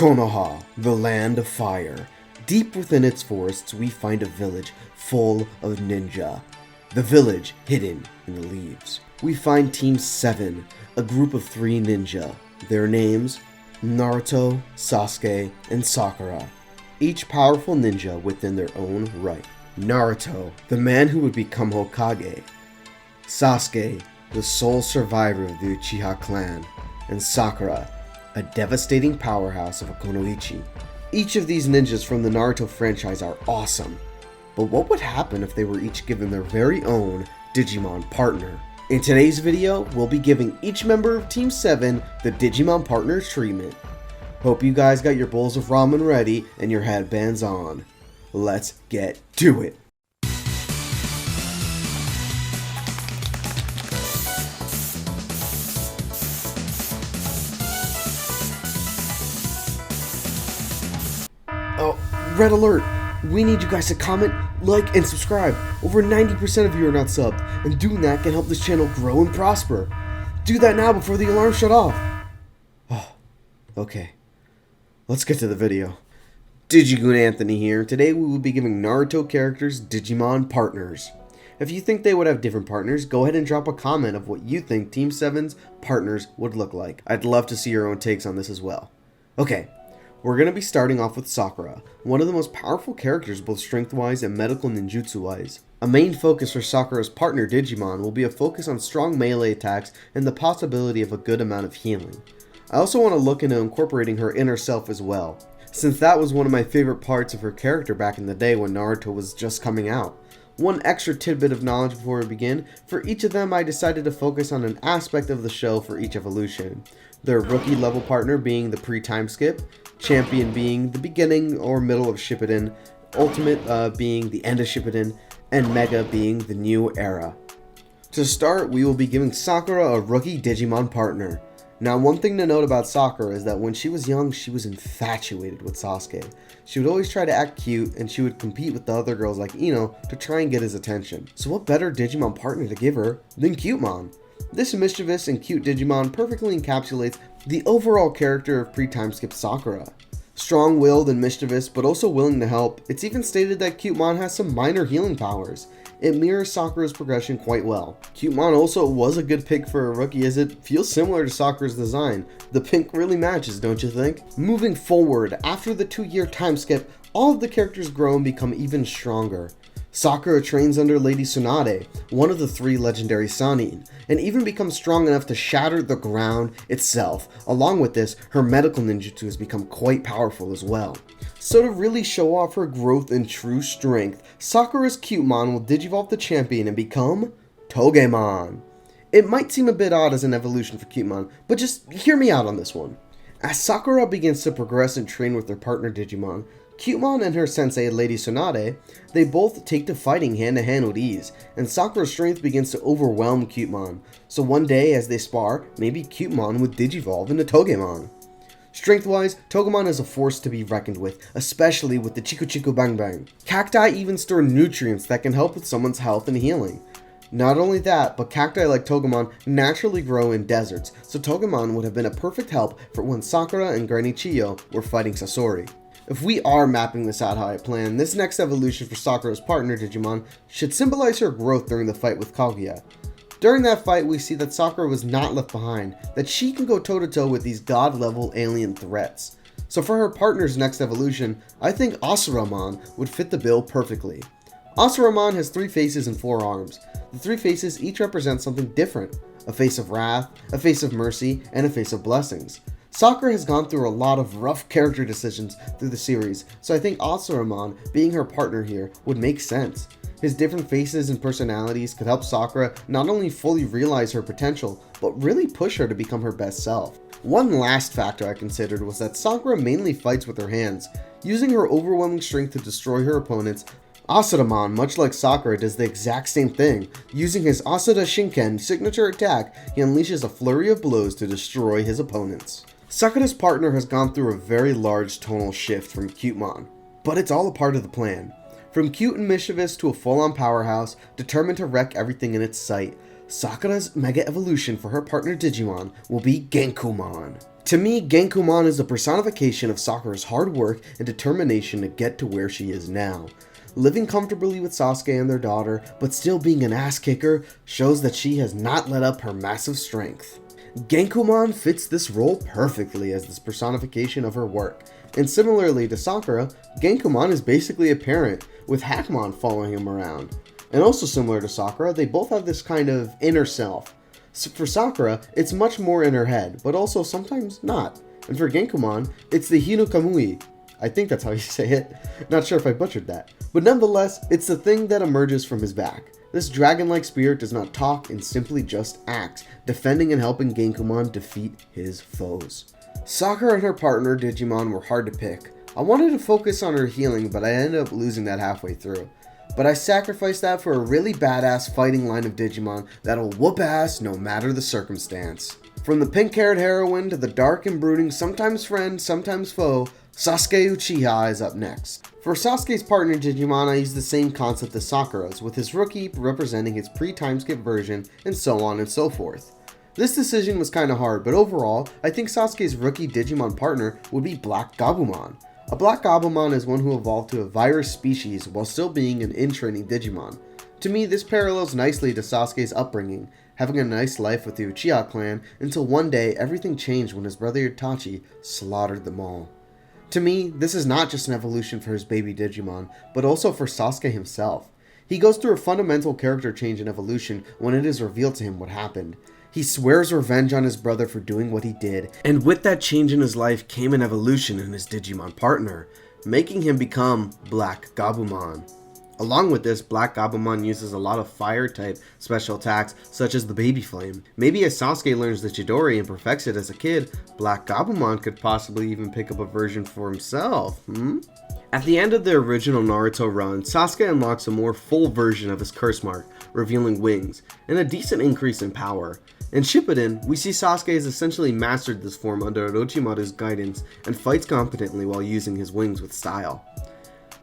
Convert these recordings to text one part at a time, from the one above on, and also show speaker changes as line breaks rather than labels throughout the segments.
Konoha, the land of fire. Deep within its forests, we find a village full of ninja. The village hidden in the leaves. We find Team 7, a group of 3 ninja. Their names, Naruto, Sasuke, and Sakura. Each powerful ninja within their own right. Naruto, the man who would become Hokage. Sasuke, the sole survivor of the Uchiha clan. And Sakura, a devastating powerhouse of Kunoichi. Each of these ninjas from the Naruto franchise are awesome, but what would happen if they were each given their very own Digimon partner? In today's video, we'll be giving each member of Team 7 the Digimon Partners treatment. Hope you guys got your bowls of ramen ready and your headbands on. Let's get to it! Oh, red alert! We need you guys to comment, like, and subscribe. Over 90% of you are not subbed, and doing that can help this channel grow and prosper. Do that now before the alarm shut off. Oh, okay. Let's get to the video. DigiGoon Anthony here. Today we will be giving Naruto characters Digimon Partners. If you think they would have different partners, go ahead and drop a comment of what you think Team 7's partners would look like. I'd love to see your own takes on this as well. Okay. We're going to be starting off with Sakura, one of the most powerful characters both strength-wise and medical ninjutsu-wise. A main focus for Sakura's partner Digimon will be a focus on strong melee attacks and the possibility of a good amount of healing. I also want to look into incorporating her inner self as well, since that was one of my favorite parts of her character back in the day when Naruto was just coming out. One extra tidbit of knowledge before we begin, for each of them I decided to focus on an aspect of the show for each evolution. Their rookie level partner being the pre-time skip, champion being the beginning or middle of Shippuden, ultimate being the end of Shippuden, and Mega being the new era. To start, we will be giving Sakura a rookie Digimon partner. Now, one thing to note about Sakura is that when she was young, she was infatuated with Sasuke. She would always try to act cute, and she would compete with the other girls like Ino to try and get his attention. So what better Digimon partner to give her than Cutemon? This mischievous and cute Digimon perfectly encapsulates the overall character of pre-time skip Sakura. Strong-willed and mischievous, but also willing to help. It's even stated that Cutemon has some minor healing powers. It mirrors Sakura's progression quite well. Cutemon also was a good pick for a rookie as it feels similar to Sakura's design. The pink really matches, don't you think? Moving forward, after the 2-year time skip, all of the characters grow and become even stronger. Sakura trains under Lady Tsunade, one of the 3 legendary Sannin, and even becomes strong enough to shatter the ground itself. Along with this, her medical ninjutsu has become quite powerful as well. So to really show off her growth and true strength, Sakura's Cutemon will digivolve the champion and become Togemon. It might seem a bit odd as an evolution for Cutemon, but just hear me out on this one. As Sakura begins to progress and train with her partner Digimon, Cutemon and her sensei Lady Tsunade, they both take to fighting hand to hand with ease, and Sakura's strength begins to overwhelm Cutemon. So one day as they spar, maybe Cutemon would digivolve into Togemon. Strength-wise, Togemon is a force to be reckoned with, especially with the Chiku Chiku Bang Bang. Cacti even store nutrients that can help with someone's health and healing. Not only that, but cacti like Togemon naturally grow in deserts, so Togemon would have been a perfect help for when Sakura and Granny Chiyo were fighting Sasori. If we are mapping this out how I plan, this next evolution for Sakura's partner Digimon should symbolize her growth during the fight with Kaguya. During that fight, we see that Sakura was not left behind, that she can go toe-to-toe with these god-level alien threats. So for her partner's next evolution, I think Asuramon would fit the bill perfectly. Asuramon has 3 faces and 4 arms. The 3 faces each represent something different: a face of wrath, a face of mercy, and a face of blessings. Sakura has gone through a lot of rough character decisions through the series, so I think Asuramon being her partner here would make sense. His different faces and personalities could help Sakura not only fully realize her potential, but really push her to become her best self. One last factor I considered was that Sakura mainly fights with her hands. Using her overwhelming strength to destroy her opponents, Asuramon, much like Sakura, does the exact same thing. Using his Asura Shinken signature attack, he unleashes a flurry of blows to destroy his opponents. Sakura's partner has gone through a very large tonal shift from Cutemon, but it's all a part of the plan. From cute and mischievous to a full-on powerhouse, determined to wreck everything in its sight, Sakura's mega evolution for her partner Digimon will be Genkumon. To me, Genkumon is the personification of Sakura's hard work and determination to get to where she is now. Living comfortably with Sasuke and their daughter, but still being an ass kicker, shows that she has not let up her massive strength. Genkumon fits this role perfectly as this personification of her work. And similarly to Sakura, Genkumon is basically a parent, with Hackmon following him around. And also similar to Sakura, they both have this kind of inner self. So for Sakura, it's much more in her head, but also sometimes not. And for Genkumon, it's the Hino Kamui. I think that's how you say it. Not sure if I butchered that. But nonetheless, it's the thing that emerges from his back. This dragon-like spirit does not talk and simply just acts, defending and helping Genkumon defeat his foes. Sakura and her partner Digimon were hard to pick. I wanted to focus on her healing, but I ended up losing that halfway through. But I sacrificed that for a really badass fighting line of Digimon that'll whoop ass no matter the circumstance. From the pink-haired heroine to the dark and brooding, sometimes friend, sometimes foe, Sasuke Uchiha is up next. For Sasuke's partner Digimon, I used the same concept as Sakura's, with his rookie representing his pre-time skip version, and so on and so forth. This decision was kinda hard, but overall, I think Sasuke's rookie Digimon partner would be Black Gabumon. A Black Gabumon is one who evolved to a virus species while still being an in-training Digimon. To me, this parallels nicely to Sasuke's upbringing, having a nice life with the Uchiha clan until one day everything changed when his brother Itachi slaughtered them all. To me, this is not just an evolution for his baby Digimon, but also for Sasuke himself. He goes through a fundamental character change and evolution when it is revealed to him what happened. He swears revenge on his brother for doing what he did, and with that change in his life came an evolution in his Digimon partner, making him become Black Gabumon. Along with this, Black Gabumon uses a lot of fire-type special attacks, such as the Baby Flame. Maybe as Sasuke learns the Chidori and perfects it as a kid, Black Gabumon could possibly even pick up a version for himself, At the end of the original Naruto run, Sasuke unlocks a more full version of his curse mark, revealing wings, and a decent increase in power. In Shippuden, we see Sasuke has essentially mastered this form under Orochimaru's guidance and fights competently while using his wings with style.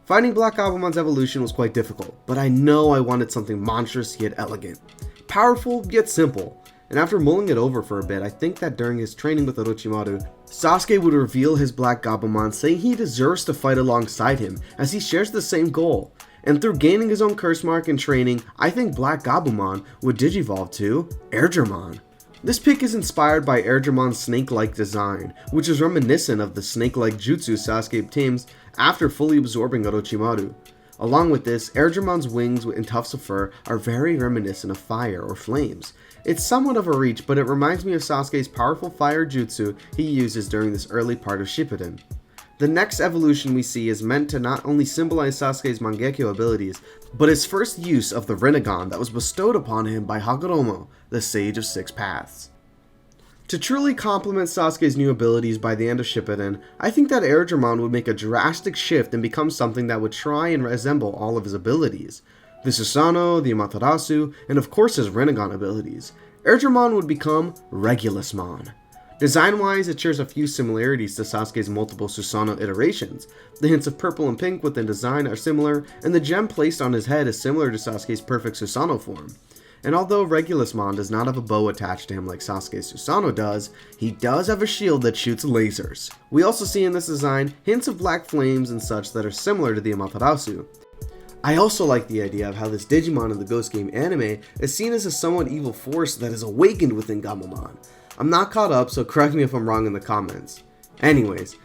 Finding Black Gabumon's evolution was quite difficult, but I know I wanted something monstrous yet elegant. Powerful yet simple. And after mulling it over for a bit, I think that during his training with Orochimaru, Sasuke would reveal his Black Gabumon, saying he deserves to fight alongside him as he shares the same goal. And through gaining his own curse mark and training, I think Black Gabumon would digivolve to Airdramon. This pick is inspired by Airdramon's snake-like design, which is reminiscent of the snake-like jutsu Sasuke obtains after fully absorbing Orochimaru. Along with this, Airdramon's wings and tufts of fur are very reminiscent of fire or flames. It's somewhat of a reach, but it reminds me of Sasuke's powerful fire jutsu he uses during this early part of Shippuden. The next evolution we see is meant to not only symbolize Sasuke's Mangekyo abilities, but his first use of the Rinnegan that was bestowed upon him by Hagoromo, the Sage of Six Paths. To truly complement Sasuke's new abilities by the end of Shippuden, I think that Airdramon would make a drastic shift and become something that would try and resemble all of his abilities. The Susanoo, the Amaterasu, and of course his Rinnegan abilities. Airdramon would become Regulusmon. Design-wise, it shares a few similarities to Sasuke's multiple Susanoo iterations. The hints of purple and pink within design are similar, and the gem placed on his head is similar to Sasuke's perfect Susanoo form. And although Regulusmon does not have a bow attached to him like Sasuke's Susanoo does, he does have a shield that shoots lasers. We also see in this design hints of black flames and such that are similar to the Amaterasu. I also like the idea of how this Digimon in the Ghost Game anime is seen as a somewhat evil force that is awakened within Gabumon. I'm not caught up, so correct me if I'm wrong in the comments. Anyways,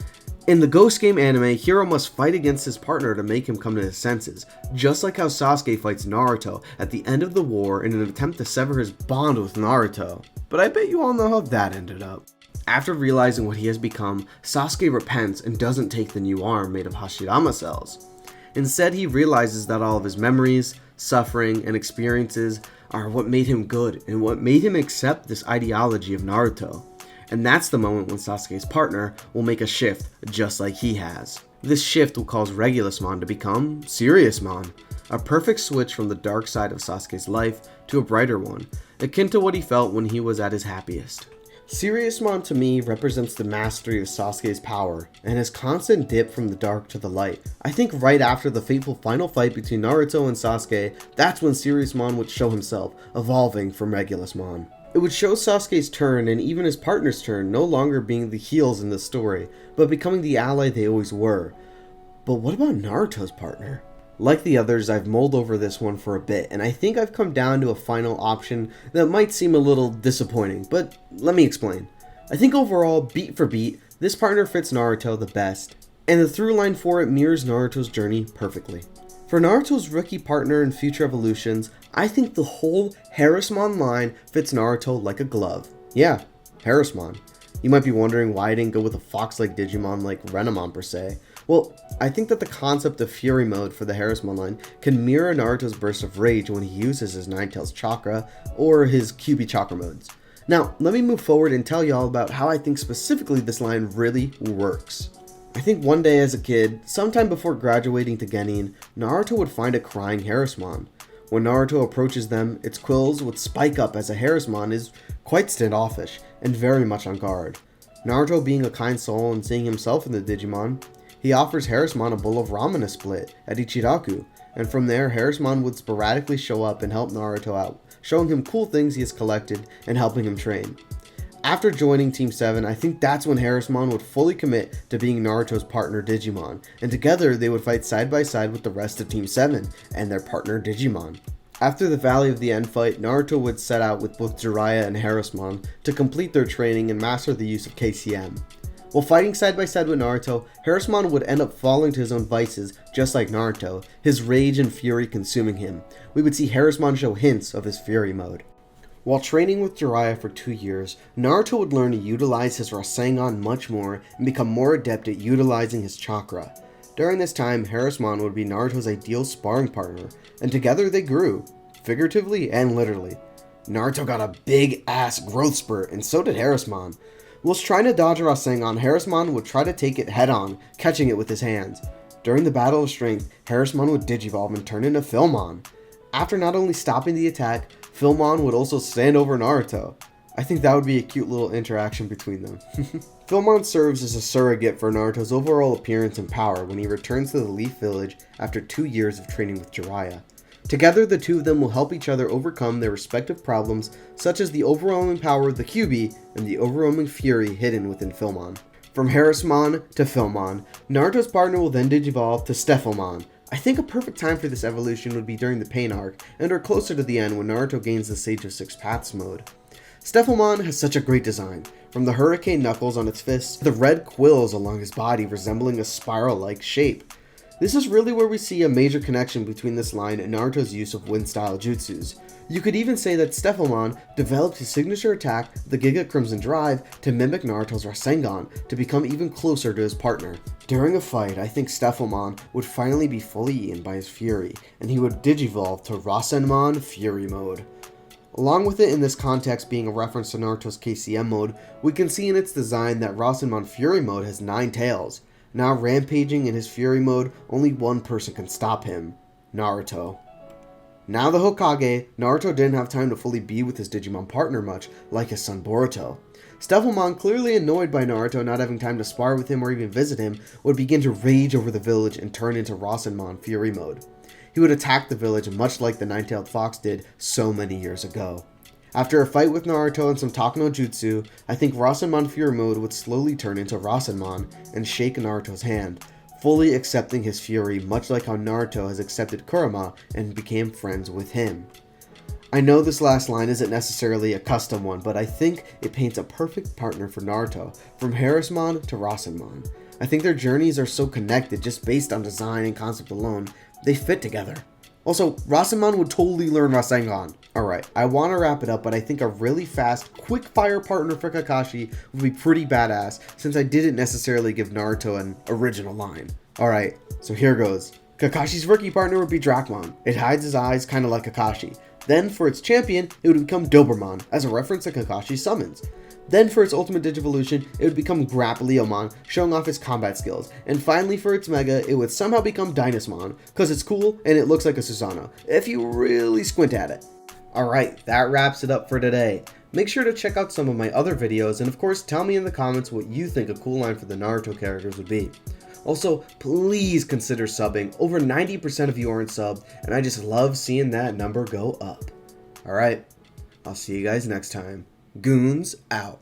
in the Ghost Game anime, Hiro must fight against his partner to make him come to his senses, just like how Sasuke fights Naruto at the end of the war in an attempt to sever his bond with Naruto. But I bet you all know how that ended up. After realizing what he has become, Sasuke repents and doesn't take the new arm made of Hashirama cells. Instead, he realizes that all of his memories, suffering, and experiences are what made him good and what made him accept this ideology of Naruto. And that's the moment when Sasuke's partner will make a shift just like he has. This shift will cause Regulusmon to become Seriousmon, a perfect switch from the dark side of Sasuke's life to a brighter one, akin to what he felt when he was at his happiest. Seriousmon to me represents the mastery of Sasuke's power, and his constant dip from the dark to the light. I think right after the fateful final fight between Naruto and Sasuke, that's when Seriousmon would show himself, evolving from Regulusmon. It would show Sasuke's turn and even his partner's turn no longer being the heels in the story, but becoming the ally they always were. But what about Naruto's partner? Like the others, I've mulled over this one for a bit, and I think I've come down to a final option that might seem a little disappointing, but let me explain. I think overall, beat for beat, this partner fits Naruto the best, and the through line for it mirrors Naruto's journey perfectly. For Naruto's rookie partner in future evolutions, I think the whole Harrismon line fits Naruto like a glove. Yeah, Harrismon. You might be wondering why I didn't go with a fox-like Digimon like Renamon per se. Well, I think that the concept of Fury Mode for the Harrismon line can mirror Naruto's burst of rage when he uses his Ninetales chakra or his Kyuubi chakra modes. Now, let me move forward and tell y'all about how I think specifically this line really works. I think one day as a kid, sometime before graduating to Genin, Naruto would find a crying Harrismon. When Naruto approaches them, its quills would spike up as a Harrismon is quite standoffish and very much on guard. Naruto being a kind soul and seeing himself in the Digimon, he offers Harrismon a bowl of ramen to split at Ichiraku, and from there Harrismon would sporadically show up and help Naruto out, showing him cool things he has collected and helping him train. After joining Team 7, I think that's when Harrismon would fully commit to being Naruto's partner Digimon, and together they would fight side by side with the rest of Team 7 and their partner Digimon. After the Valley of the End fight, Naruto would set out with both Jiraiya and Harrismon to complete their training and master the use of KCM. While fighting side by side with Naruto, Harrismon would end up falling to his own vices just like Naruto, his rage and fury consuming him. We would see Harrismon show hints of his Fury Mode. While training with Jiraiya for 2 years, Naruto would learn to utilize his Rasengan much more and become more adept at utilizing his chakra. During this time, Harrismon would be Naruto's ideal sparring partner, and together they grew, figuratively and literally. Naruto got a big ass growth spurt, and so did Harrismon. Whilst trying to dodge a Rasengan, Harrismon would try to take it head on, catching it with his hands. During the battle of strength, Harrismon would digivolve and turn into Philmon. After not only stopping the attack, Philmon would also stand over Naruto. I think that would be a cute little interaction between them. Philmon serves as a surrogate for Naruto's overall appearance and power when he returns to the Leaf Village after 2 years of training with Jiraiya. Together, the two of them will help each other overcome their respective problems, such as the overwhelming power of the Kyuubi and the overwhelming fury hidden within Philmon. From Harrismon to Philmon, Naruto's partner will then digivolve to Stephomon. I think a perfect time for this evolution would be during the Pain arc, and or closer to the end when Naruto gains the Sage of Six Paths mode. Stephomon has such a great design, from the hurricane knuckles on its fists to the red quills along his body resembling a spiral-like shape. This is really where we see a major connection between this line and Naruto's use of wind-style jutsus. You could even say that Stephomon developed his signature attack, the Giga Crimson Drive, to mimic Naruto's Rasengan to become even closer to his partner. During a fight, I think Stephomon would finally be fully eaten by his fury, and he would digivolve to Rasenmon Fury Mode. Along with it in this context being a reference to Naruto's KCM mode, we can see in its design that Rasenmon Fury Mode has 9 tails. Now rampaging in his Fury Mode, only one person can stop him, Naruto. Now the Hokage, Naruto didn't have time to fully be with his Digimon partner much, like his son Boruto. Stephomon, clearly annoyed by Naruto not having time to spar with him or even visit him, would begin to rage over the village and turn into Rasenmon Fury Mode. He would attack the village much like the Nine-Tailed Fox did so many years ago. After a fight with Naruto and some Takano Jutsu, I think Rasenmon Fury Mode would slowly turn into Rasenmon and shake Naruto's hand, fully accepting his fury much like how Naruto has accepted Kurama and became friends with him. I know this last line isn't necessarily a custom one, but I think it paints a perfect partner for Naruto, from Harrismon to Rasenmon. I think their journeys are so connected just based on design and concept alone, they fit together. Also, Rasenmon would totally learn Rasengan. Alright, I want to wrap it up, but I think a really fast, quick-fire partner for Kakashi would be pretty badass, since I didn't necessarily give Naruto an original line. Alright, so here goes. Kakashi's rookie partner would be Dracmon. It hides his eyes, kinda like Kakashi. Then, for its champion, it would become Dobermon, as a reference to Kakashi's summons. Then for its ultimate Digivolution, it would become Grappleomon, showing off its combat skills. And finally for its Mega, it would somehow become Dynasmon, cause it's cool and it looks like a Susanoo, if you really squint at it. Alright, that wraps it up for today. Make sure to check out some of my other videos, and of course tell me in the comments what you think a cool line for the Naruto characters would be. Also, please consider subbing. Over 90% of you aren't subbed, and I just love seeing that number go up. Alright, I'll see you guys next time. Goons out.